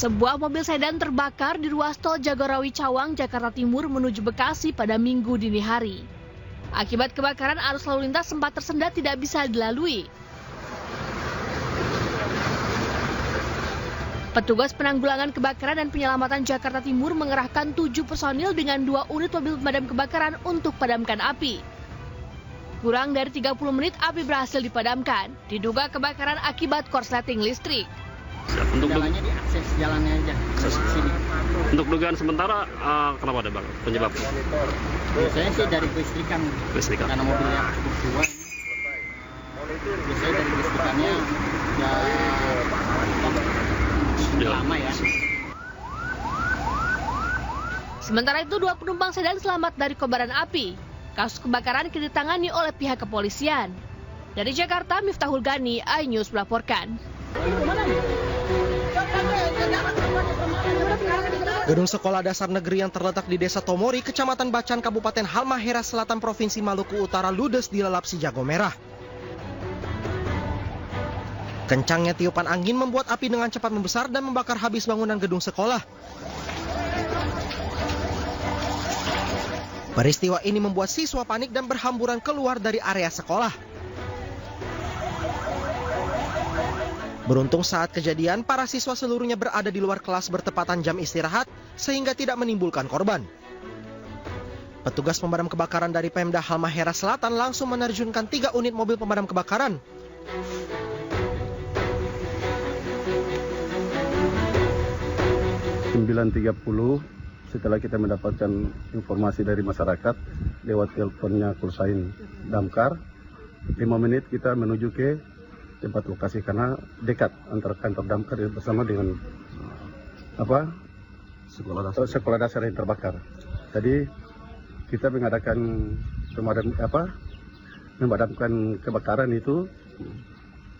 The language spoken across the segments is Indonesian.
Sebuah mobil sedan terbakar di ruas tol Jagorawi Cawang, Jakarta Timur menuju Bekasi pada Minggu dini hari. Akibat kebakaran, arus lalu lintas sempat tersendat tidak bisa dilalui. Petugas penanggulangan kebakaran dan penyelamatan Jakarta Timur mengerahkan 7 personil dengan 2 unit mobil pemadam kebakaran untuk padamkan api. Kurang dari 30 menit api berhasil dipadamkan. Diduga kebakaran akibat korsleting listrik. Untuk jalannya diakses jalannya aja ke sini. Untuk dugaan sementara kenapa ada bang penyebabnya? Biasanya sih dari kelistrikan. Karena mobilnya cukup tua. Biasanya dari kelistrikannya ya lama ya. Sementara itu 2 penumpang sedan selamat dari kobaran api. Kasus kebakaran kini ditangani oleh pihak kepolisian. Dari Jakarta, Miftahul Gani, iNews melaporkan. Gedung sekolah dasar negeri yang terletak di Desa Tomori, Kecamatan Bacan, Kabupaten Halmahera Selatan, Provinsi Maluku Utara ludes dilalap si jago merah. Kencangnya tiupan angin membuat api dengan cepat membesar dan membakar habis bangunan gedung sekolah. Peristiwa ini membuat siswa panik dan berhamburan keluar dari area sekolah. Beruntung saat kejadian, para siswa seluruhnya berada di luar kelas bertepatan jam istirahat sehingga tidak menimbulkan korban. Petugas pemadam kebakaran dari Pemda Halmahera Selatan langsung menerjunkan 3 unit mobil pemadam kebakaran. Jam 9.30 setelah kita mendapatkan informasi dari masyarakat lewat teleponnya Kursain Damkar, 5 menit kita menuju ke tempat lokasi karena dekat antara kantor Damkar bersama dengan sekolah dasar yang terbakar. Tadi kita mengadakan memadamkan kebakaran itu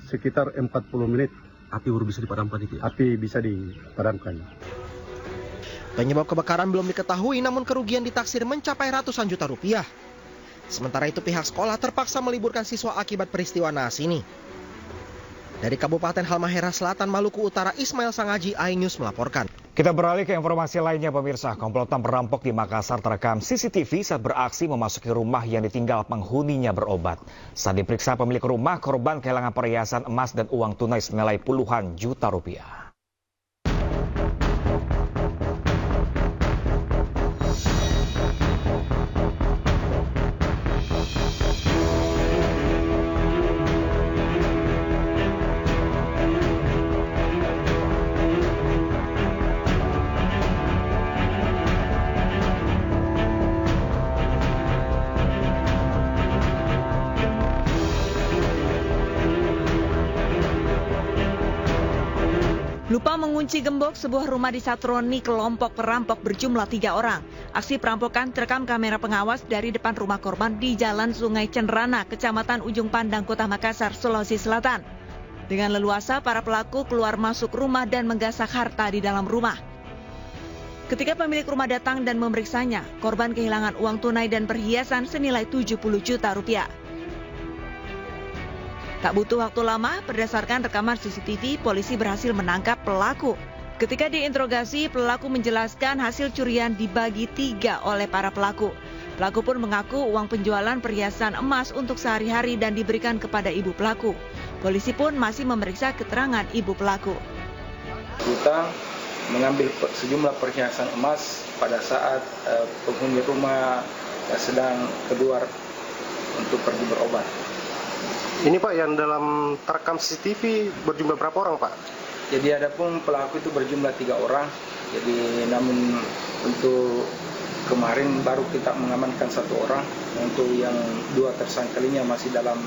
sekitar 40 menit. Api baru bisa dipadamkan itu ya? Api bisa dipadamkan. Penyebab kebakaran belum diketahui, namun kerugian ditaksir mencapai ratusan juta rupiah. Sementara itu pihak sekolah terpaksa meliburkan siswa akibat peristiwa naas ini. Dari Kabupaten Halmahera Selatan, Maluku Utara, Ismail Sangaji, iNews melaporkan. Kita beralih ke informasi lainnya, pemirsa. Komplotan perampok di Makassar terekam CCTV saat beraksi memasuki rumah yang ditinggal penghuninya berobat. Saat diperiksa pemilik rumah, korban kehilangan perhiasan emas dan uang tunai senilai puluhan juta rupiah. Lupa mengunci gembok sebuah rumah di Satroni, kelompok perampok berjumlah 3 orang. Aksi perampokan terekam kamera pengawas dari depan rumah korban di Jalan Sungai Cenrana, Kecamatan Ujung Pandang, Kota Makassar, Sulawesi Selatan. Dengan leluasa, para pelaku keluar masuk rumah dan menggasak harta di dalam rumah. Ketika pemilik rumah datang dan memeriksanya, korban kehilangan uang tunai dan perhiasan senilai 70 juta rupiah. Tak butuh waktu lama, berdasarkan rekaman CCTV, polisi berhasil menangkap pelaku. Ketika diinterogasi, pelaku menjelaskan hasil curian dibagi 3 oleh para pelaku. Pelaku pun mengaku uang penjualan perhiasan emas untuk sehari-hari dan diberikan kepada ibu pelaku. Polisi pun masih memeriksa keterangan ibu pelaku. Kita mengambil sejumlah perhiasan emas pada saat penghuni rumah sedang keluar untuk pergi berobat. Ini Pak, yang dalam terekam CCTV berjumlah berapa orang Pak? Jadi adapun pelaku itu berjumlah 3 orang. Jadi namun untuk kemarin baru kita mengamankan 1 orang. Untuk yang 2 tersangkalinya masih dalam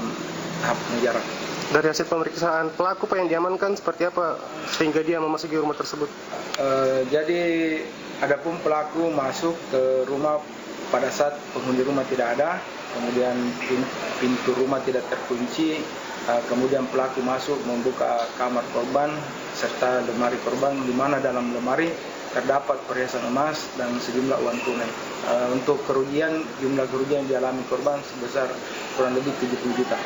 tahap pengejaran. Dari hasil pemeriksaan pelaku Pak yang diamankan seperti apa sehingga dia memasuki rumah tersebut? Jadi adapun pelaku masuk ke rumah pada saat penghuni rumah tidak ada. Kemudian pintu rumah tidak terkunci, kemudian pelaku masuk membuka kamar korban serta lemari korban, di mana dalam lemari terdapat perhiasan emas dan sejumlah uang tunai. Untuk jumlah kerugian yang dialami korban sebesar kurang lebih 70 juta.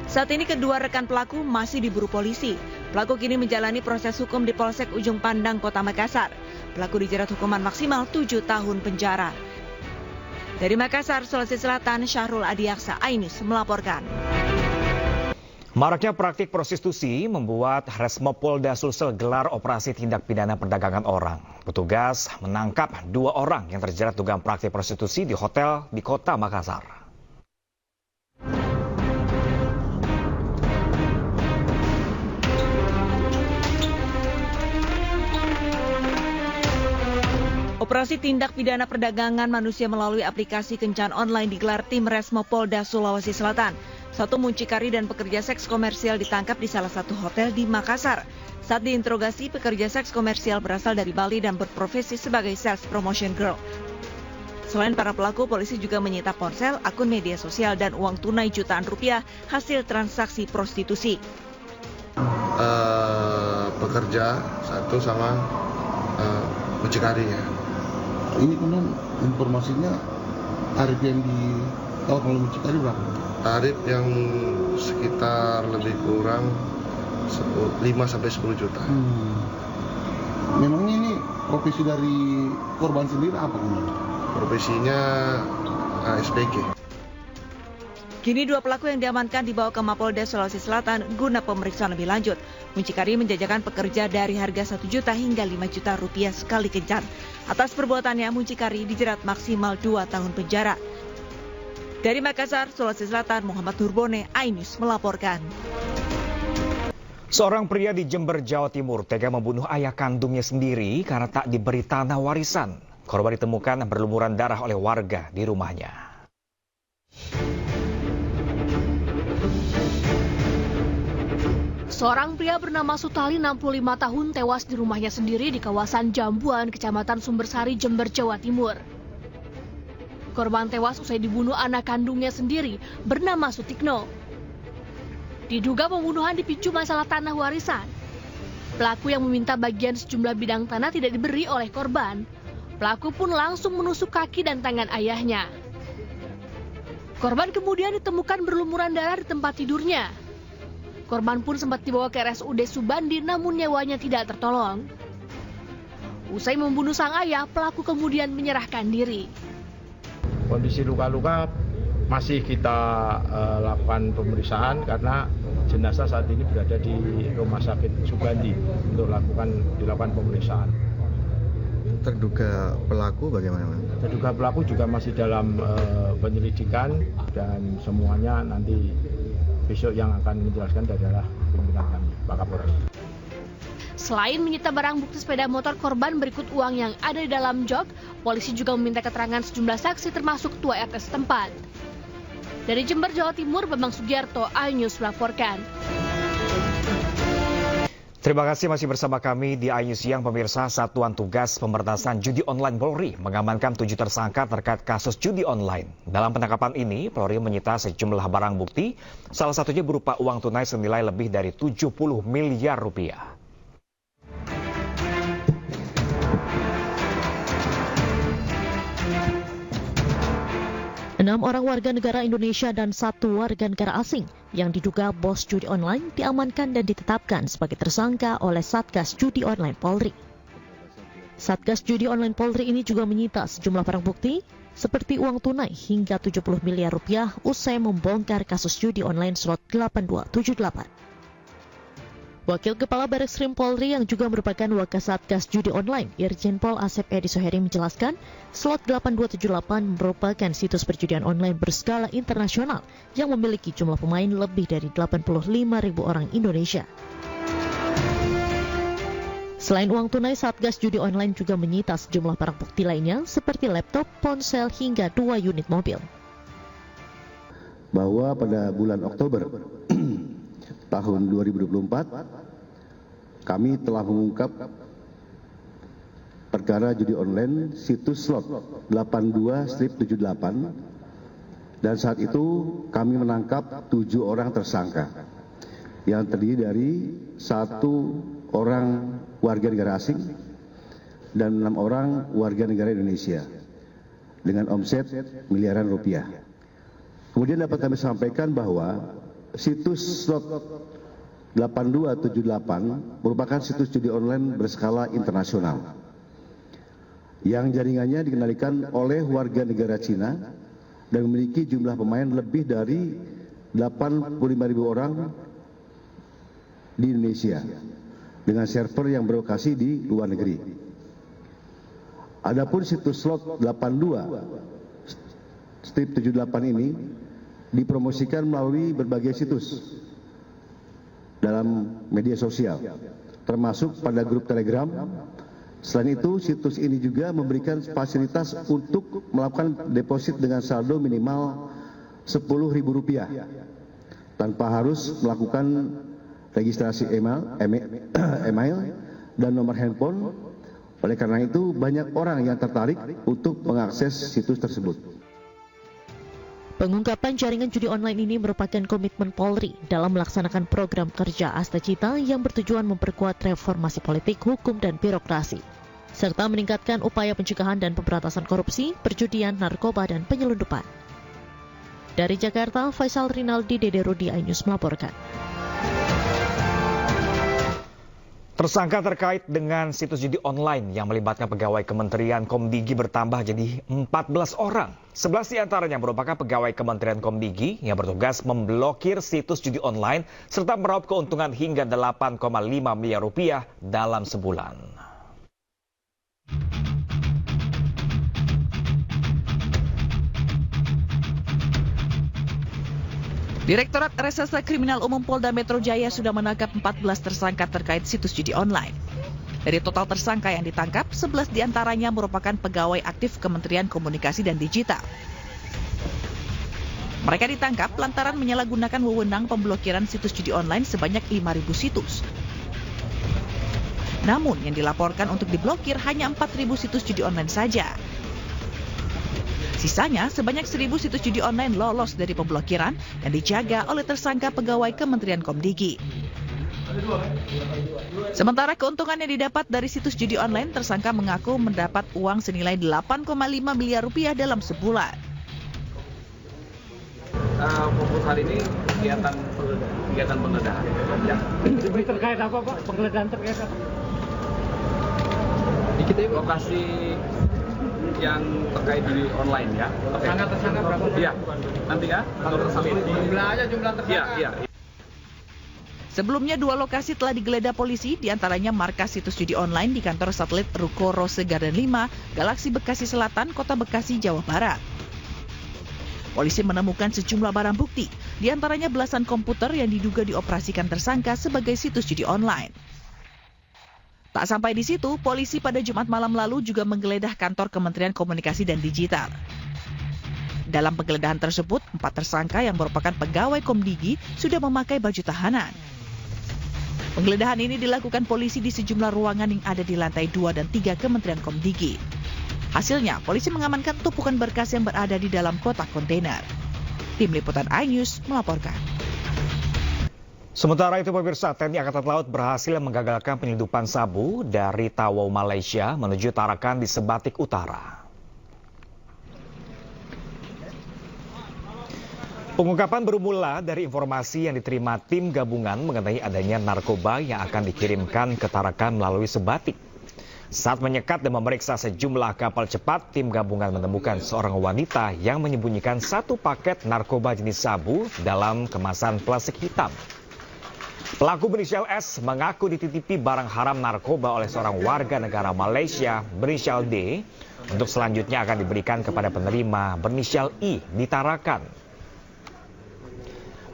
Saat ini kedua rekan pelaku masih diburu polisi. Pelaku kini menjalani proses hukum di Polsek Ujung Pandang, Kota Makassar. Pelaku dijerat hukuman maksimal 7 tahun penjara. Dari Makassar, Sulawesi Selatan, Syahrul Adiaksa, iNews melaporkan. Maraknya praktik prostitusi membuat Resmopolda Sulsel gelar operasi tindak pidana perdagangan orang. Petugas menangkap 2 orang yang terjerat dugaan praktik prostitusi di hotel di Kota Makassar. Operasi tindak pidana perdagangan manusia melalui aplikasi kencan online digelar tim Resmopolda Sulawesi Selatan. 1 muncikari dan pekerja seks komersial ditangkap di salah satu hotel di Makassar. Saat diinterogasi, pekerja seks komersial berasal dari Bali dan berprofesi sebagai sales promotion girl. Selain para pelaku, polisi juga menyita ponsel, akun media sosial, dan uang tunai jutaan rupiah hasil transaksi prostitusi. Pekerja satu sama muncikari ya. Ini kemudian informasinya tarif yang ditawarkan oleh muncikari berapa? Tarif yang sekitar lebih kurang 5 sampai 10 juta. Memangnya ini profesi dari korban sendiri apa kemudian? Profesinya SPG. Kini 2 pelaku yang diamankan dibawa ke Mapolda Sulawesi Selatan guna pemeriksaan lebih lanjut. Muncikari menjajakan pekerja dari harga 1 juta hingga 5 juta rupiah sekali kencan. Atas perbuatannya, muncikari dijerat maksimal 2 tahun penjara. Dari Makassar, Sulawesi Selatan, Muhammad Nurbone, iNews melaporkan. Seorang pria di Jember, Jawa Timur tega membunuh ayah kandungnya sendiri karena tak diberi tanah warisan. Korban ditemukan berlumuran darah oleh warga di rumahnya. Seorang pria bernama Sutali, 65 tahun, tewas di rumahnya sendiri di kawasan Jambuan, Kecamatan Sumbersari, Jember, Jawa Timur. Korban tewas usai dibunuh anak kandungnya sendiri bernama Sutikno. Diduga pembunuhan dipicu masalah tanah warisan. Pelaku yang meminta bagian sejumlah bidang tanah tidak diberi oleh korban. Pelaku pun langsung menusuk kaki dan tangan ayahnya. Korban kemudian ditemukan berlumuran darah di tempat tidurnya. Korban pun sempat dibawa ke RSUD Subandi, namun nyawanya tidak tertolong. Usai membunuh sang ayah, pelaku kemudian menyerahkan diri. Kondisi luka-luka masih kita lakukan pemeriksaan karena jenazah saat ini berada di Rumah Sakit Subandi untuk dilakukan pemeriksaan. Terduga pelaku bagaimana? Terduga pelaku juga masih dalam penyelidikan dan semuanya nanti besok yang akan menjelaskan adalah pimpinan kami, Pak Kapolres. Selain menyita barang bukti sepeda motor korban berikut uang yang ada di dalam jok, polisi juga meminta keterangan sejumlah saksi termasuk ketua RT setempat. Dari Jember, Jawa Timur, Bambang Sugiarto, iNews melaporkan. Terima kasih masih bersama kami di iNews Siang, pemirsa. Satuan Tugas Pemberantasan Judi Online Polri mengamankan 7 tersangka terkait kasus judi online. Dalam penangkapan ini, Polri menyita sejumlah barang bukti, salah satunya berupa uang tunai senilai lebih dari 70 miliar rupiah. Enam orang warga negara Indonesia dan 1 warga negara asing yang diduga bos judi online diamankan dan ditetapkan sebagai tersangka oleh Satgas Judi Online Polri. Satgas Judi Online Polri ini juga menyita sejumlah barang bukti seperti uang tunai hingga 70 miliar rupiah usai membongkar kasus judi online slot 8278. Wakil Kepala Barreskrim Polri yang juga merupakan Wakasatgas Judi Online, Irjen Pol Asep Edi Soheri menjelaskan, slot 8278 merupakan situs perjudian online berskala internasional yang memiliki jumlah pemain lebih dari 85.000 orang Indonesia. Selain uang tunai, Satgas Judi Online juga menyita sejumlah barang bukti lainnya seperti laptop, ponsel, hingga 2 unit mobil. Bahwa pada bulan Oktober tahun 2024 kami telah mengungkap perkara judi online situs slot 82/78 dan saat itu kami menangkap 7 orang tersangka yang terdiri dari 1 orang warga negara asing dan 6 orang warga negara Indonesia dengan omset miliaran rupiah. Kemudian dapat kami sampaikan bahwa situs slot 8278 merupakan situs judi online berskala internasional yang jaringannya dikendalikan oleh warga negara Cina dan memiliki jumlah pemain lebih dari 85.000 orang di Indonesia dengan server yang berlokasi di luar negeri. Adapun situs slot 82/78 ini dipromosikan melalui berbagai situs dalam media sosial, termasuk pada grup Telegram. Selain itu, situs ini juga memberikan fasilitas untuk melakukan deposit dengan saldo minimal Rp10.000 tanpa harus melakukan registrasi email dan nomor handphone. Oleh karena itu, banyak orang yang tertarik untuk mengakses situs tersebut. Pengungkapan jaringan judi online ini merupakan komitmen Polri dalam melaksanakan program kerja Asta Cita yang bertujuan memperkuat reformasi politik, hukum, dan birokrasi, serta meningkatkan upaya pencegahan dan pemberantasan korupsi, perjudian, narkoba, dan penyelundupan. Dari Jakarta, Faisal Rinaldi, Dede Rudi, iNews melaporkan. Tersangka terkait dengan situs judi online yang melibatkan pegawai Kementerian Komdigi bertambah jadi 14 orang. 11 diantaranya merupakan pegawai Kementerian Komdigi yang bertugas memblokir situs judi online serta meraup keuntungan hingga Rp8,5 miliar dalam sebulan. Direktorat Reserse Kriminal Umum Polda Metro Jaya sudah menangkap 14 tersangka terkait situs judi online. Dari total tersangka yang ditangkap, 11 diantaranya merupakan pegawai aktif Kementerian Komunikasi dan Digital. Mereka ditangkap lantaran menyalahgunakan wewenang pemblokiran situs judi online sebanyak 5.000 situs. Namun yang dilaporkan untuk diblokir hanya 4.000 situs judi online saja. Sisanya, sebanyak 1.000 situs judi online lolos dari pemblokiran dan dijaga oleh tersangka pegawai Kementerian Komdigi. Sementara keuntungan yang didapat dari situs judi online, tersangka mengaku mendapat uang senilai Rp8,5 miliar dalam sebulan. Fokus hari ini kegiatan penggeledahan. Ya. Terkait apa Pak? Penggeledahan terkait apa? Lokasi yang terkait di online ya. Tersangka berapa? Iya. Nanti ya. Kalau tersangka jumlah tersangka. Iya. Sebelumnya 2 lokasi telah digeledah polisi, diantaranya markas situs judi online di kantor satelit Ruko Rose Garden 5, Galaksi Bekasi Selatan, Kota Bekasi, Jawa Barat. Polisi menemukan sejumlah barang bukti, diantaranya belasan komputer yang diduga dioperasikan tersangka sebagai situs judi online. Tak sampai di situ, polisi pada Jumat malam lalu juga menggeledah kantor Kementerian Komunikasi dan Digital. Dalam penggeledahan tersebut, 4 tersangka yang merupakan pegawai Komdigi sudah memakai baju tahanan. Penggeledahan ini dilakukan polisi di sejumlah ruangan yang ada di lantai 2 dan 3 Kementerian Komdigi. Hasilnya, polisi mengamankan tumpukan berkas yang berada di dalam kotak kontainer. Tim Liputan iNews melaporkan. Sementara itu pemirsa, TNI Angkatan Laut berhasil menggagalkan penyelundupan sabu dari Tawau, Malaysia menuju Tarakan di Sebatik Utara. Pengungkapan bermula dari informasi yang diterima tim gabungan mengenai adanya narkoba yang akan dikirimkan ke Tarakan melalui Sebatik. Saat menyekat dan memeriksa sejumlah kapal cepat, tim gabungan menemukan seorang wanita yang menyembunyikan 1 paket narkoba jenis sabu dalam kemasan plastik hitam. Pelaku berinisial S mengaku dititipi barang haram narkoba oleh seorang warga negara Malaysia berinisial D untuk selanjutnya akan diberikan kepada penerima berinisial I di Tarakan.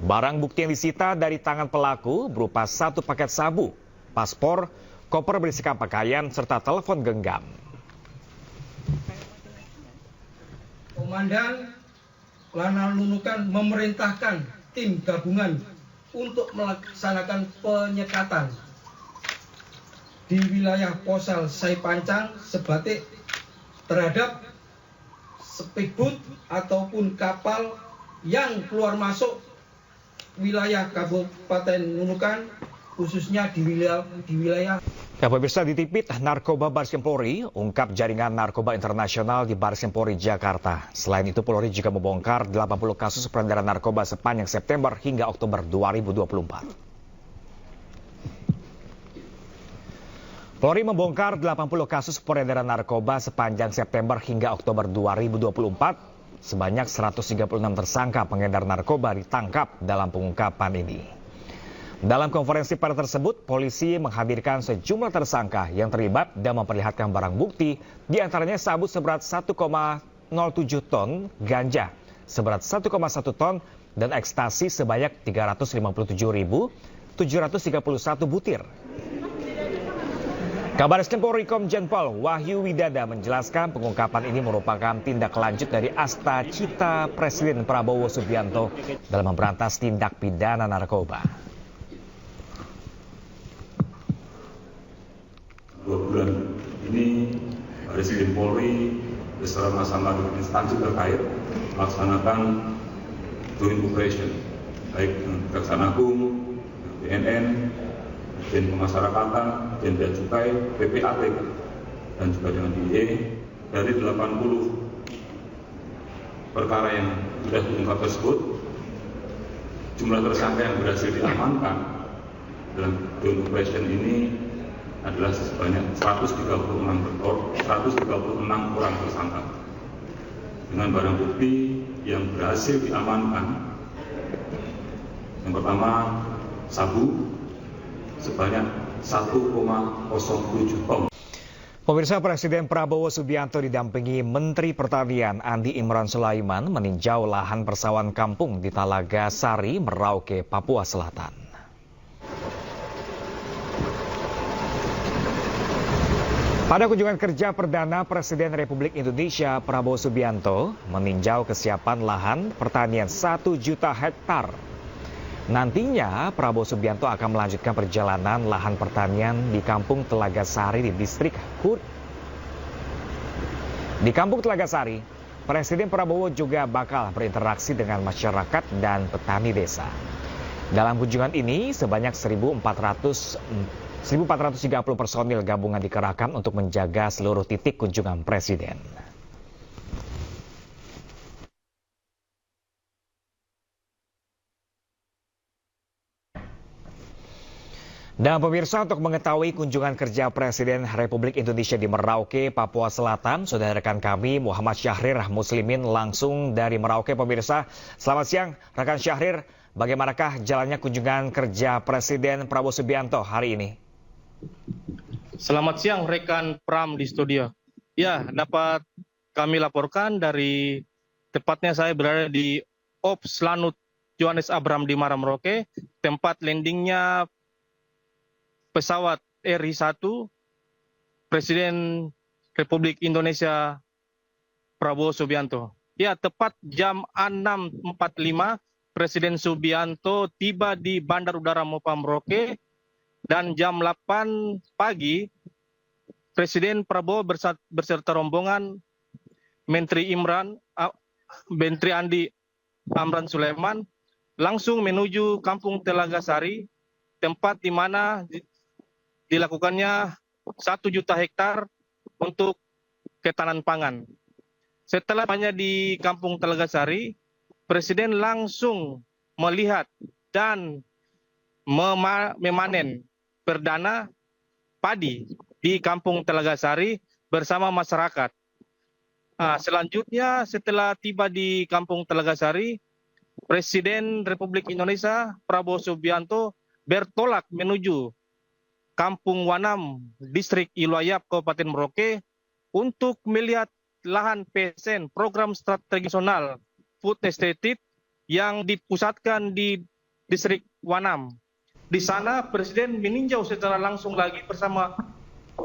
Barang bukti yang disita dari tangan pelaku berupa 1 paket sabu, paspor, koper berisikan pakaian, serta telepon genggam. Komandan Lanal Nunukan memerintahkan tim gabungan untuk melaksanakan penyekatan di wilayah Posal Saipancang, Sebatik terhadap speedboat ataupun kapal yang keluar masuk wilayah Kabupaten Nunukan, khususnya di wilayah. Ya, pemirsa, ditipit narkoba Baris Krim Polri, ungkap jaringan narkoba internasional di Baris Krim Polri Jakarta. Selain itu, Polri juga membongkar 80 kasus peredaran narkoba sepanjang September hingga Oktober 2024. Polri membongkar 80 kasus peredaran narkoba sepanjang September hingga Oktober 2024. Sebanyak 136 tersangka pengedar narkoba ditangkap dalam pengungkapan ini. Dalam konferensi pers tersebut, polisi menghadirkan sejumlah tersangka yang terlibat dan memperlihatkan barang bukti, diantaranya sabu seberat 1,07 ton, ganja seberat 1,1 ton, dan ekstasi sebanyak 357.731 butir. Kabar Eskrim Polri Komjen Pol Wahyu Widada menjelaskan pengungkapan ini merupakan tindak lanjut dari Asta Cita Presiden Prabowo Subianto dalam memberantas tindak pidana narkoba. 2 bulan ini Presiden Polri bersama-sama dengan instansi terkait melaksanakan joint operation baik Kejaksaan Agung, BNN, dan Pemasyarakatan, dan Bea Cukai, PPATK, dan juga dengan DIE. Dari 80 perkara yang sudah diungkap tersebut, jumlah tersangka yang berhasil diamankan dalam joint operation ini adalah sebanyak 136 orang tersangka. Dengan barang bukti yang berhasil diamankan, yang pertama sabu sebanyak 1,07 ton. Pemirsa, Presiden Prabowo Subianto didampingi Menteri Pertanian Andi Imran Sulaiman meninjau lahan persawahan kampung di Talaga Sari, Merauke, Papua Selatan. Pada kunjungan kerja perdana Presiden Republik Indonesia Prabowo Subianto meninjau kesiapan lahan pertanian 1 juta hektar. Nantinya Prabowo Subianto akan melanjutkan perjalanan lahan pertanian di Kampung Telaga Sari di distrik Hur. Di Kampung Telaga Sari, Presiden Prabowo juga bakal berinteraksi dengan masyarakat dan petani desa. Dalam kunjungan ini sebanyak 1.430 personil gabungan dikerahkan untuk menjaga seluruh titik kunjungan Presiden. Dan pemirsa, untuk mengetahui kunjungan kerja Presiden Republik Indonesia di Merauke, Papua Selatan, sudah rekan kami Muhammad Syahrir Muslimin langsung dari Merauke. Pemirsa, selamat siang rekan Syahrir, bagaimanakah jalannya kunjungan kerja Presiden Prabowo Subianto hari ini? Selamat siang rekan Pram di studio. Ya, dapat kami laporkan dari tepatnya saya berada di Ops Lanut Johannes Abram di Merauke, tempat landingnya pesawat RI-1 Presiden Republik Indonesia Prabowo Subianto. Ya, tepat jam 6.45 Presiden Subianto tiba di Bandar Udara Mopa Merauke, dan jam 8 pagi Presiden Prabowo berserta rombongan Menteri Andi Amran Sulaiman langsung menuju Kampung Telaga Sari, tempat di mana dilakukannya 1 juta hektar untuk ketahanan pangan. Setelah banyak di Kampung Telaga Sari, Presiden langsung melihat dan memanen perdana padi di Kampung Telaga Sari bersama masyarakat. Selanjutnya setelah tiba di Kampung Telaga Sari, Presiden Republik Indonesia Prabowo Subianto bertolak menuju Kampung Wanam, Distrik Iloayap, Kabupaten Merauke untuk melihat lahan PSN, Program Strategi Nasional Food Estate yang dipusatkan di Distrik Wanam. Di sana Presiden meninjau secara langsung lagi bersama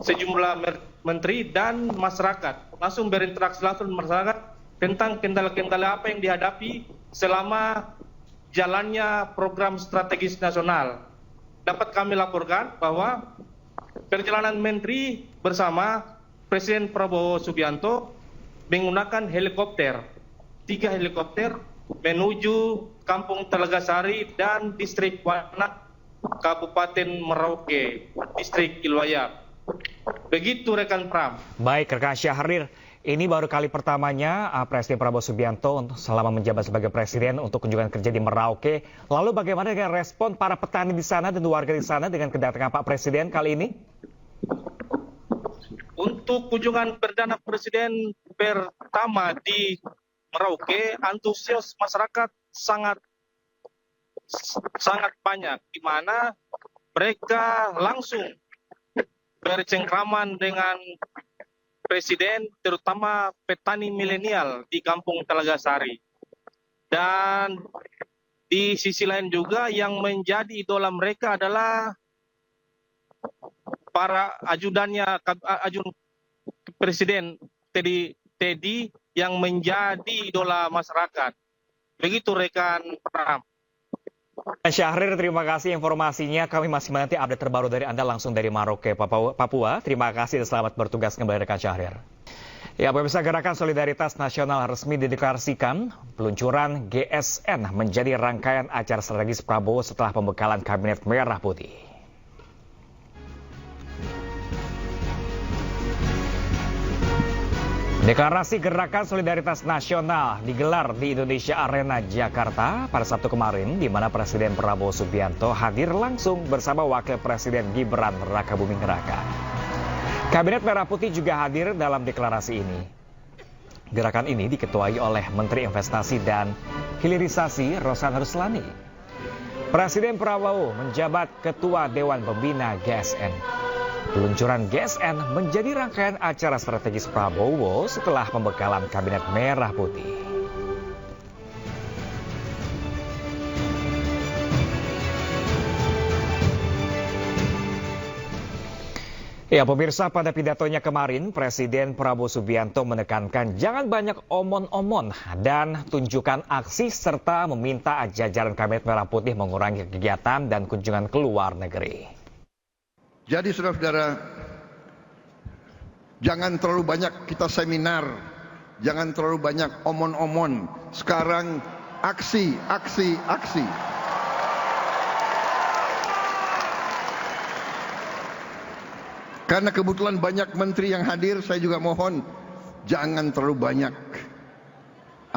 sejumlah menteri dan masyarakat, langsung berinteraksi langsung dengan masyarakat tentang kendala-kendala apa yang dihadapi selama jalannya program strategis nasional. Dapat kami laporkan bahwa perjalanan menteri bersama Presiden Prabowo Subianto menggunakan helikopter, 3 helikopter menuju Kampung Telaga Sari dan Distrik Wanam, Kabupaten Merauke, Distrik Iloayap. Begitu rekan Pram. Baik rekan Syahrir, ini baru kali pertamanya Presiden Prabowo Subianto selama menjabat sebagai Presiden untuk kunjungan kerja di Merauke. Lalu bagaimana dengan respon para petani di sana dan warga di sana dengan kedatangan Pak Presiden kali ini? Untuk kunjungan Perdana Presiden pertama di Merauke, antusias masyarakat sangat banyak, di mana mereka langsung bercengkraman dengan Presiden, terutama petani milenial di Kampung Telaga Sari. Dan di sisi lain juga yang menjadi idola mereka adalah para ajun Presiden Teddy yang menjadi idola masyarakat. Begitu rekan Pram. Syahrir, terima kasih informasinya. Kami masih menanti update terbaru dari Anda langsung dari Merauke, Papua. Terima kasih dan selamat bertugas kembali rekan Syahrir. Ya, pemirsa, Gerakan Solidaritas Nasional resmi dideklarasikan. Peluncuran GSN menjadi rangkaian acara strategis Prabowo setelah pembekalan Kabinet Merah Putih. Deklarasi Gerakan Solidaritas Nasional digelar di Indonesia Arena, Jakarta pada Sabtu kemarin, di mana Presiden Prabowo Subianto hadir langsung bersama Wakil Presiden Gibran Rakabuming Raka. Kabinet Merah Putih juga hadir dalam deklarasi ini. Gerakan ini diketuai oleh Menteri Investasi dan Hilirisasi Rosan Ruslani. Presiden Prabowo menjabat Ketua Dewan Pembina GSN. Peluncuran GSN menjadi rangkaian acara strategis Prabowo setelah pembekalan Kabinet Merah Putih. Ya, pemirsa, pada pidatonya kemarin, Presiden Prabowo Subianto menekankan jangan banyak omon-omon dan tunjukkan aksi serta meminta jajaran Kabinet Merah Putih mengurangi kegiatan dan kunjungan ke luar negeri. Jadi saudara-saudara, jangan terlalu banyak kita seminar, jangan terlalu banyak omon-omon. Sekarang aksi. Karena kebetulan banyak menteri yang hadir, saya juga mohon jangan terlalu banyak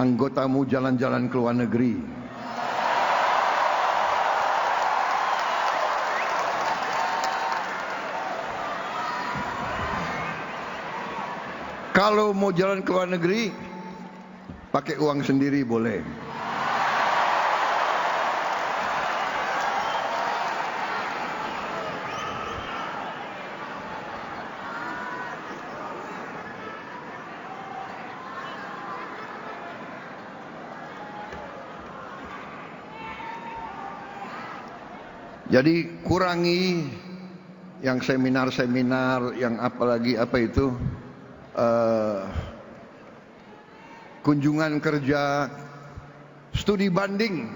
anggotamu jalan-jalan ke luar negeri. Kalau mau jalan ke luar negeri, pakai uang sendiri boleh. Jadi kurangi yang seminar-seminar, yang apalagi apa itu, kunjungan kerja, studi banding.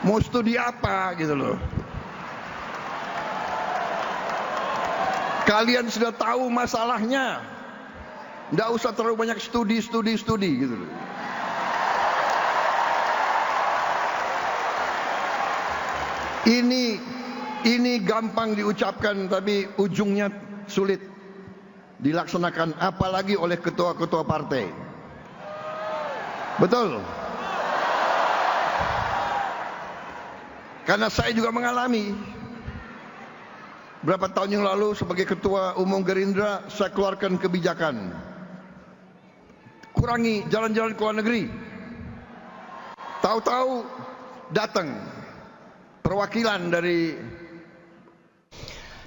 Mau studi apa gitu loh. Kalian sudah tahu masalahnya. Nggak usah terlalu banyak studi gitu loh. Ini gampang diucapkan tapi ujungnya sulit dilaksanakan, apalagi oleh ketua-ketua partai. Betul? Karena saya juga mengalami. Berapa tahun yang lalu sebagai ketua umum Gerindra, saya keluarkan kebijakan kurangi jalan-jalan ke luar negeri. Tahu-tahu datang perwakilan dari.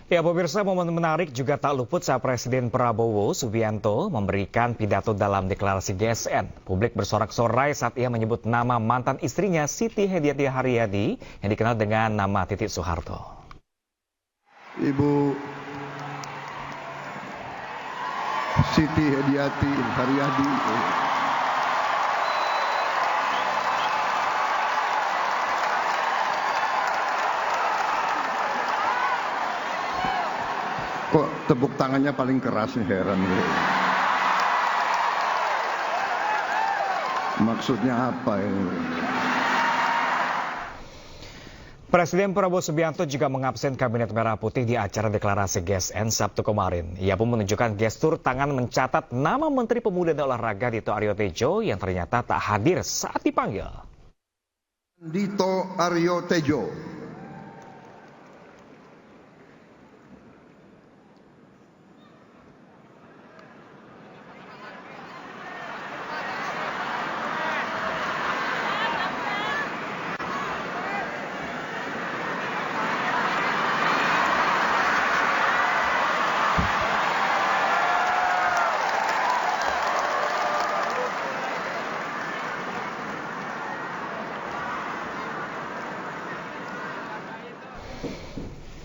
Ya, pemirsa, momen menarik juga tak luput saat Presiden Prabowo Subianto memberikan pidato dalam deklarasi GSN. Publik bersorak-sorai saat ia menyebut nama mantan istrinya Siti Hediati Haryadi yang dikenal dengan nama Titik Soeharto. Ibu Siti Hediati Haryadi. Kok tepuk tangannya paling keras nih, heran gue. Maksudnya apa ini? Presiden Prabowo Subianto juga mengabsen Kabinet Merah Putih di acara deklarasi GSN Sabtu kemarin. Ia pun menunjukkan gestur tangan mencatat nama Menteri Pemuda dan Olahraga Dito Aryo Tejo yang ternyata tak hadir saat dipanggil. Dito Aryo Tejo.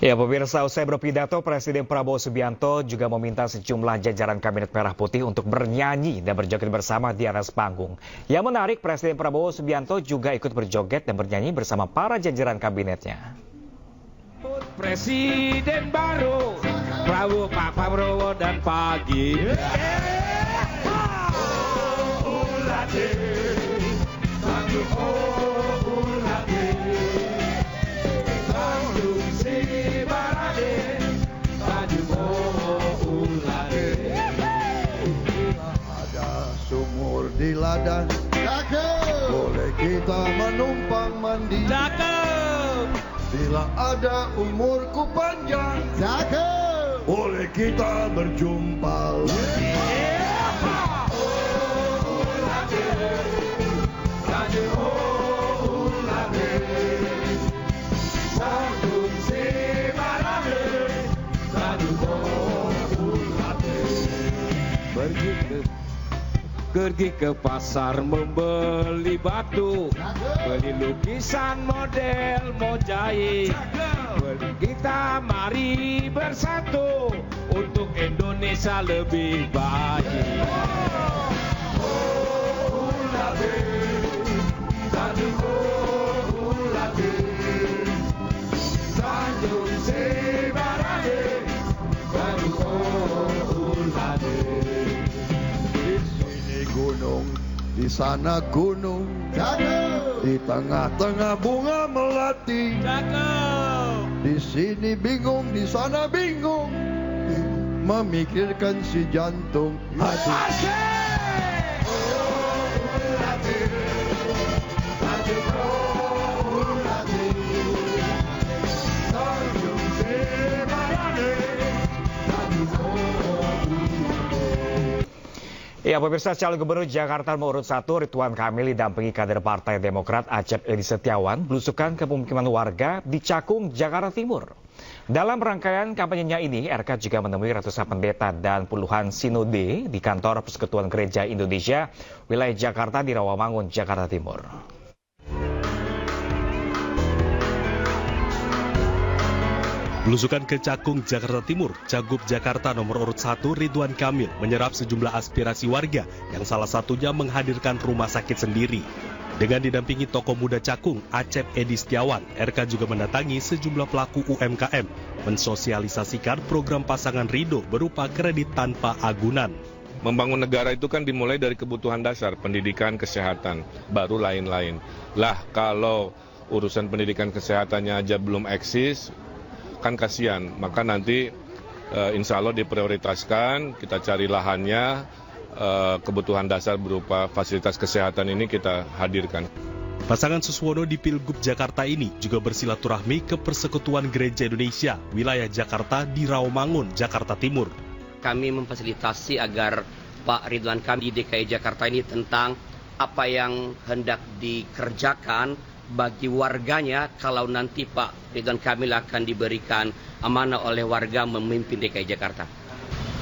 Ya pemirsa, usai berpidato, Presiden Prabowo Subianto juga meminta sejumlah jajaran Kabinet Merah Putih untuk bernyanyi dan berjoget bersama di atas panggung. Yang menarik, Presiden Prabowo Subianto juga ikut berjoget dan bernyanyi bersama para jajaran kabinetnya. Presiden baru, Pak Prabowo dan Pak Gibran. Di ladang, boleh kita menumpang mandi. Bila ada umurku panjang, boleh kita berjumpa lagi. Pergi ke pasar membeli batu, beli lukisan model mozaik. Kita mari bersatu untuk Indonesia lebih baik. Di sana gunung, di tengah-tengah bunga melati. Di sini bingung, di sana bingung, memikirkan si jantung hati. Ya pemirsa, calon gubernur Jakarta nomor urut 1 Ridwan Kamil didampingi kader Partai Demokrat Acep Edi Setiawan belusukan ke pemukiman warga di Cakung, Jakarta Timur. Dalam rangkaian kampanyenya ini, RK juga menemui ratusan pendeta dan puluhan sinode di kantor Persekutuan Gereja Indonesia wilayah Jakarta di Rawamangun, Jakarta Timur. Belusukan ke Cakung, Jakarta Timur, Cagup Jakarta nomor urut 1 Ridwan Kamil menyerap sejumlah aspirasi warga yang salah satunya menghadirkan rumah sakit sendiri. Dengan didampingi tokoh muda Cakung, Acep Edi Setiawan, RK juga mendatangi sejumlah pelaku UMKM, mensosialisasikan program pasangan Ridho berupa kredit tanpa agunan. Membangun negara itu kan dimulai dari kebutuhan dasar, pendidikan, kesehatan, baru lain-lain. Lah kalau urusan pendidikan kesehatannya aja belum eksis, kan kasihan, maka nanti insya Allah diprioritaskan, kita cari lahannya, kebutuhan dasar berupa fasilitas kesehatan ini kita hadirkan. Pasangan Suswono di Pilgub Jakarta ini juga bersilaturahmi ke Persekutuan Gereja Indonesia, wilayah Jakarta di Rawamangun, Jakarta Timur. Kami memfasilitasi agar Pak Ridwan Kamil di DKI Jakarta ini tentang apa yang hendak dikerjakan bagi warganya kalau nanti Pak Ridwan Kamil akan diberikan amanah oleh warga memimpin DKI Jakarta.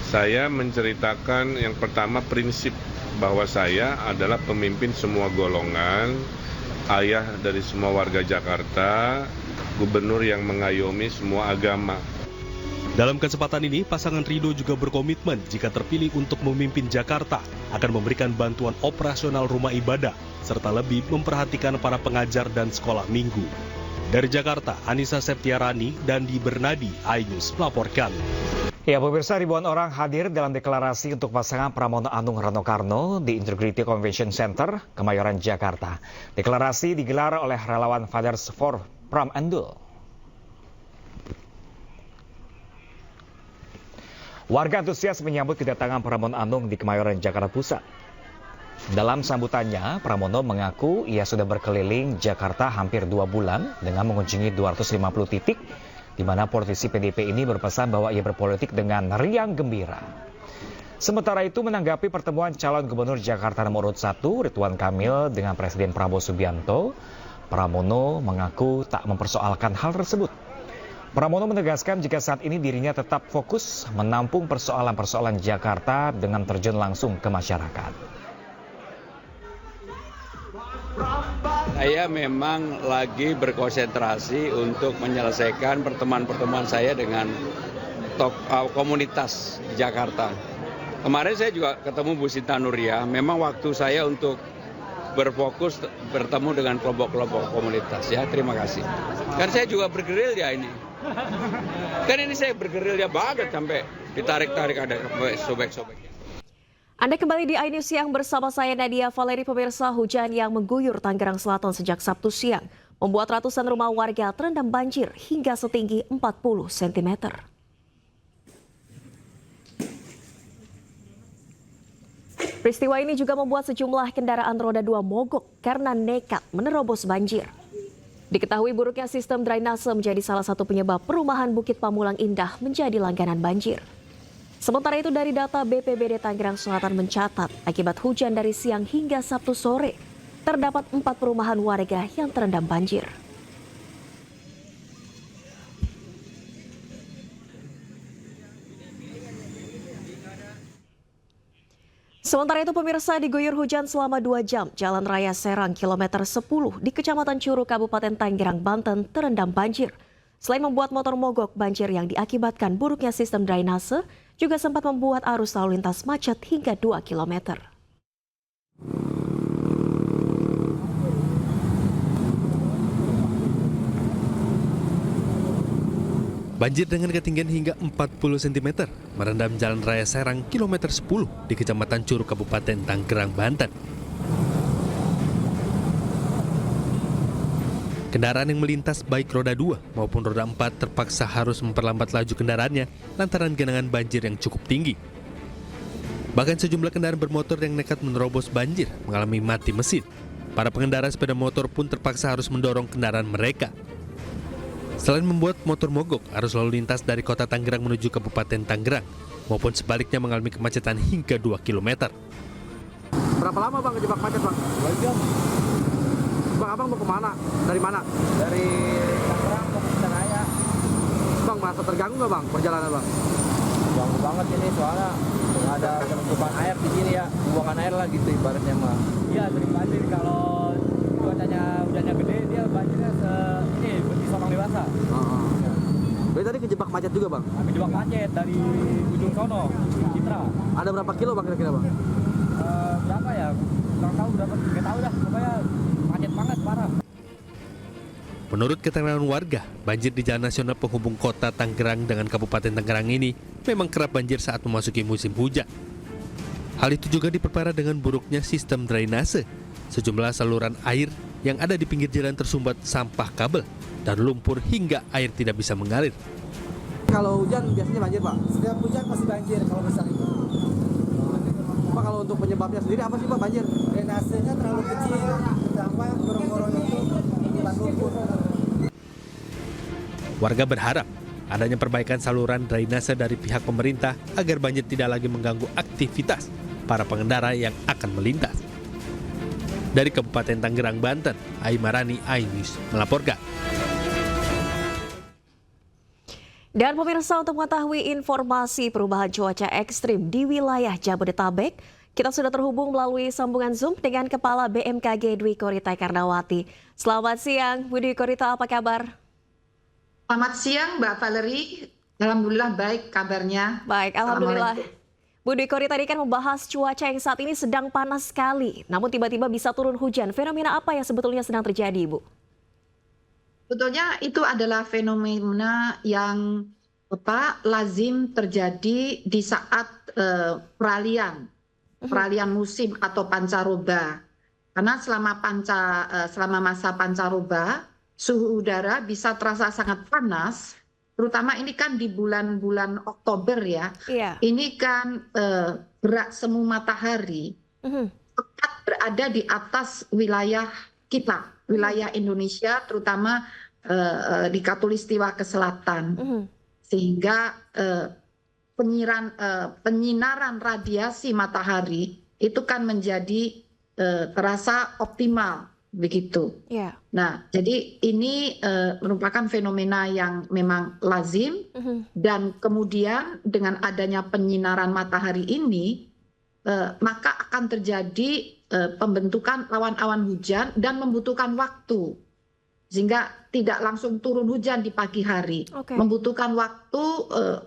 Saya menceritakan yang pertama prinsip bahwa saya adalah pemimpin semua golongan, ayah dari semua warga Jakarta, gubernur yang mengayomi semua agama. Dalam kesempatan ini, pasangan Ridho juga berkomitmen jika terpilih untuk memimpin Jakarta akan memberikan bantuan operasional rumah ibadah serta lebih memperhatikan para pengajar dan sekolah minggu. Dari Jakarta, Anissa Septiarani dan Di Bernadi, iNews melaporkan. Ya pemirsa, ribuan orang hadir dalam deklarasi untuk pasangan Pramono Anung Rano Karno di Integrity Convention Center, Kemayoran, Jakarta. Deklarasi digelar oleh relawan Fathers for Pram Endul. Warga antusias menyambut kedatangan Pramono Anung di Kemayoran, Jakarta Pusat. Dalam sambutannya, Pramono mengaku ia sudah berkeliling Jakarta hampir 2 bulan dengan mengunjungi 250 titik, di mana politisi PDIP ini berpesan bahwa ia berpolitik dengan riang gembira. Sementara itu, menanggapi pertemuan calon gubernur Jakarta nomor urut 1 Ridwan Kamil dengan Presiden Prabowo Subianto, Pramono mengaku tak mempersoalkan hal tersebut. Pramono menegaskan jika saat ini dirinya tetap fokus menampung persoalan-persoalan Jakarta dengan terjun langsung ke masyarakat. Saya memang lagi berkonsentrasi untuk menyelesaikan pertemuan-pertemuan saya dengan komunitas di Jakarta. Kemarin saya juga ketemu Bu Sinta Nuria, memang waktu saya untuk berfokus bertemu dengan kelompok-kelompok komunitas. Ya, terima kasih. Kan saya juga bergerilya ini. Kan ini saya bergerilya banget sampai ditarik-tarik ada sobek-sobek. Anda kembali di iNews Siang bersama saya Nadia Valeri. Pemirsa, hujan yang mengguyur Tangerang Selatan sejak Sabtu siang membuat ratusan rumah warga terendam banjir hingga setinggi 40 cm. Peristiwa ini juga membuat sejumlah kendaraan roda 2 mogok karena nekat menerobos banjir. Diketahui buruknya sistem drainase menjadi salah satu penyebab perumahan Bukit Pamulang Indah menjadi langganan banjir. Sementara itu dari data BPBD Tangerang Selatan mencatat akibat hujan dari siang hingga Sabtu sore, terdapat 4 perumahan warga yang terendam banjir. Sementara itu pemirsa, diguyur hujan selama 2 jam, Jalan Raya Serang kilometer 10 di Kecamatan Curug, Kabupaten Tangerang, Banten terendam banjir. Selain membuat motor mogok, banjir yang diakibatkan buruknya sistem drainase juga sempat membuat arus lalu lintas macet hingga 2 km. Banjir dengan ketinggian hingga 40 cm merendam Jalan Raya Serang kilometer 10 di Kecamatan Curug, Kabupaten Tangerang, Banten. Kendaraan yang melintas baik roda 2 maupun roda 4 terpaksa harus memperlambat laju kendaraannya lantaran genangan banjir yang cukup tinggi. Bahkan sejumlah kendaraan bermotor yang nekat menerobos banjir mengalami mati mesin. Para pengendara sepeda motor pun terpaksa harus mendorong kendaraan mereka. Selain membuat motor mogok, arus lalu lintas dari kota Tangerang menuju Kabupaten Tangerang maupun sebaliknya mengalami kemacetan hingga 2 km. Berapa lama Bang kejebak macet Bang? 2 jam. Bang, abang mau kemana? Dari mana? Dari Tangerang ke Kuningan. Bang, merasa terganggu nggak Bang perjalanan Bang? Ganggu banget ini soalnya nggak ada penumpukan air di sini ya, buangan air lah gitu ibaratnya mah. Iya, sering banjir kalau cuacanya hujannya gede dia banjirnya seperti orang dewasa. Berarti tadi kejebak macet juga Bang? Kejebak macet dari ujung sono, Citra. Ada berapa kilo Bang kira-kira Bang? Berapa ya? Nggak tahu berapa, nggak tahu dah, pokoknya macet banget, parah. Menurut keterangan warga, banjir di Jalan Nasional penghubung kota Tangerang dengan Kabupaten Tangerang ini memang kerap banjir saat memasuki musim hujan. Hal itu juga diperparah dengan buruknya sistem drainase. Sejumlah saluran air yang ada di pinggir jalan tersumbat sampah kabel dan lumpur hingga air tidak bisa mengalir. Kalau hujan biasanya banjir Pak? Setiap hujan pasti banjir kalau besar itu. Pak, kalau untuk penyebabnya sendiri apa sih Pak banjir? Drainasenya terlalu kecil, ditambah gorong-gorong itu akibat lumpur. Warga berharap adanya perbaikan saluran drainase dari pihak pemerintah agar banjir tidak lagi mengganggu aktivitas para pengendara yang akan melintas. Dari Kabupaten Tangerang, Banten, Aimarani, iNews melaporkan. Dan pemirsa, untuk mengetahui informasi perubahan cuaca ekstrim di wilayah Jabodetabek, kita sudah terhubung melalui sambungan Zoom dengan Kepala BMKG Dwi Korita Karnawati. Selamat siang, Bu Dwi Korita, apa kabar? Selamat siang, Mbak Valeri. Alhamdulillah baik kabarnya. Baik, alhamdulillah. Bu Dwi Korita tadi kan membahas cuaca yang saat ini sedang panas sekali, namun tiba-tiba bisa turun hujan. Fenomena apa yang sebetulnya sedang terjadi, Bu? Sebetulnya itu adalah fenomena yang lazim terjadi di saat peralihan musim atau pancaroba. Karena selama masa pancaroba, suhu udara bisa terasa sangat panas, terutama ini kan di bulan-bulan Oktober ya. Iya. Ini kan gerak semu matahari tepat berada di atas wilayah kita, wilayah Indonesia, terutama di Khatulistiwa ke selatan, sehingga penyinaran radiasi matahari itu kan menjadi terasa optimal begitu. Yeah. Nah, jadi ini merupakan fenomena yang memang lazim, dan kemudian dengan adanya penyinaran matahari ini maka akan terjadi pembentukan awan-awan hujan dan membutuhkan waktu. Sehingga tidak langsung turun hujan di pagi hari. Membutuhkan waktu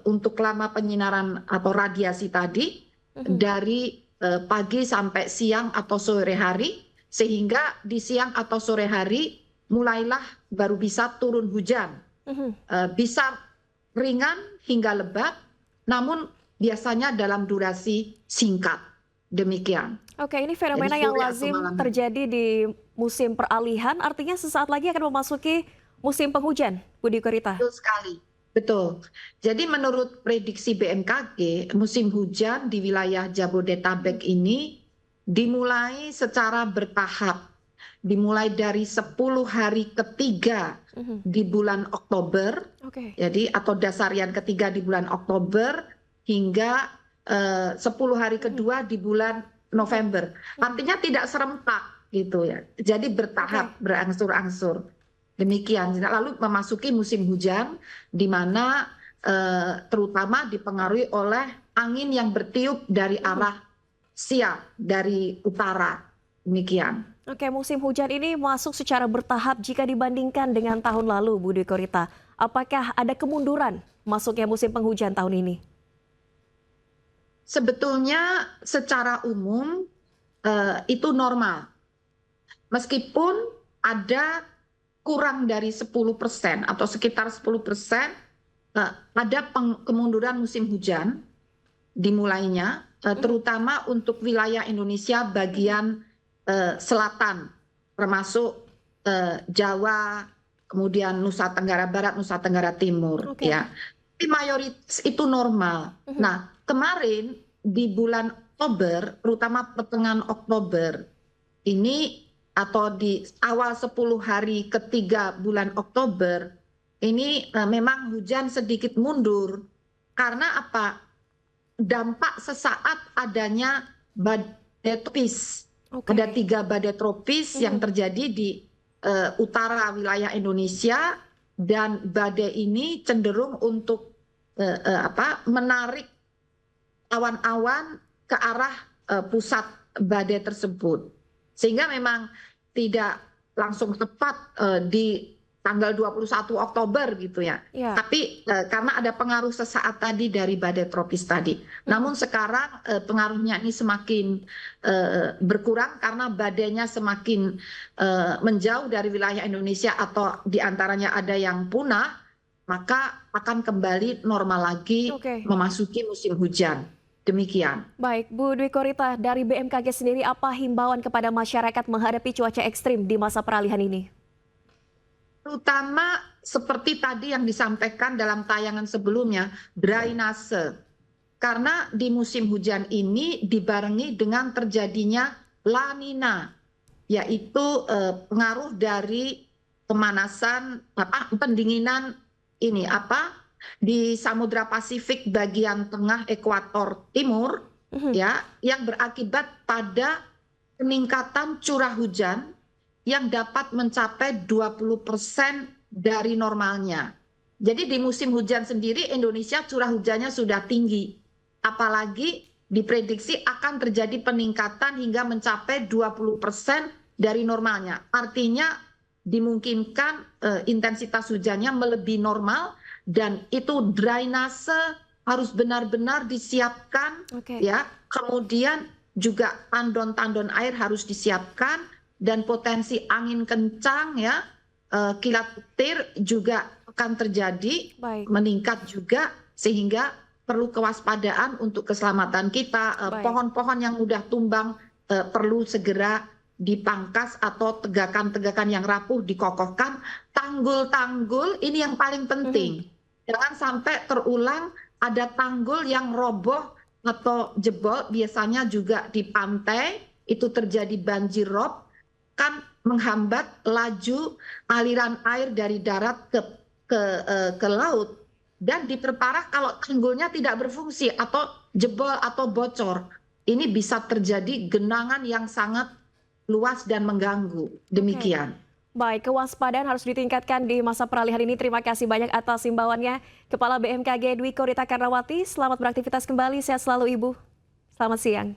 untuk lama penyinaran atau radiasi tadi dari pagi sampai siang atau sore hari, sehingga di siang atau sore hari mulailah baru bisa turun hujan. Bisa ringan hingga lebat, namun biasanya dalam durasi singkat. Demikian. Oke, ini fenomena yang lazim terjadi di musim peralihan, artinya sesaat lagi akan memasuki musim penghujan, Bu Dwi Korita. Betul sekali, betul. Jadi menurut prediksi BMKG, musim hujan di wilayah Jabodetabek ini dimulai secara bertahap. Dimulai dari 10 hari ketiga di bulan Oktober, jadi atau dasarian ketiga di bulan Oktober hingga 10 hari kedua di bulan November. Artinya tidak serempak gitu ya. Jadi bertahap, berangsur-angsur. Demikian. Lalu memasuki musim hujan di mana terutama dipengaruhi oleh angin yang bertiup dari arah siang, dari utara. Demikian. Oke, musim hujan ini masuk secara bertahap jika dibandingkan dengan tahun lalu, Bu Dwi Korita. Apakah ada kemunduran masuknya musim penghujan tahun ini? Sebetulnya secara umum itu normal. Meskipun ada kurang dari 10% atau sekitar 10% ada kemunduran musim hujan dimulainya, terutama untuk wilayah Indonesia bagian selatan, termasuk Jawa, kemudian Nusa Tenggara Barat, Nusa Tenggara Timur. Ya. Tapi mayoritas itu normal. Nah, kemarin di bulan Oktober, terutama pertengahan Oktober, ini atau di awal 10 hari ketiga bulan Oktober, ini memang hujan sedikit mundur. Karena apa? Dampak sesaat adanya badai tropis. Ada 3 badai tropis yang terjadi di utara wilayah Indonesia, dan badai ini cenderung untuk menarik awan-awan ke arah pusat badai tersebut, sehingga memang tidak langsung tepat di tanggal 21 Oktober gitu ya. Tapi karena ada pengaruh sesaat tadi dari badai tropis tadi. Namun sekarang pengaruhnya ini semakin berkurang karena badainya semakin menjauh dari wilayah Indonesia atau diantaranya ada yang punah, maka akan kembali normal lagi memasuki musim hujan. Demikian. Baik, Bu Dwi Korita, dari BMKG sendiri apa himbauan kepada masyarakat menghadapi cuaca ekstrim di masa peralihan ini? Terutama seperti tadi yang disampaikan dalam tayangan sebelumnya, drainase. Karena di musim hujan ini dibarengi dengan terjadinya La Nina, yaitu pengaruh dari pemanasan, pendinginan ini di Samudra Pasifik bagian tengah ekuator timur, ya, yang berakibat pada peningkatan curah hujan yang dapat mencapai 20% dari normalnya. Jadi di musim hujan sendiri Indonesia curah hujannya sudah tinggi. Apalagi diprediksi akan terjadi peningkatan hingga mencapai 20% dari normalnya. Artinya dimungkinkan intensitas hujannya melebihi normal, dan itu drainase harus benar-benar disiapkan, ya. Kemudian juga tandon-tandon air harus disiapkan, dan potensi angin kencang, ya, kilat petir juga akan terjadi, meningkat juga, sehingga perlu kewaspadaan untuk keselamatan kita. Pohon-pohon yang mudah tumbang perlu segera dipangkas atau tegakan-tegakan yang rapuh dikokohkan. Tanggul-tanggul ini yang paling penting. Jangan sampai terulang ada tanggul yang roboh atau jebol, biasanya juga di pantai itu terjadi banjir rob, kan menghambat laju aliran air dari darat ke laut, dan diperparah kalau tanggulnya tidak berfungsi atau jebol atau bocor. Ini bisa terjadi genangan yang sangat luas dan mengganggu. Demikian. Baik, kewaspadaan harus ditingkatkan di masa peralihan ini. Terima kasih banyak atas himbauannya Kepala BMKG Dwi Korita Karnawati. Selamat beraktivitas kembali, sehat selalu Ibu. Selamat siang.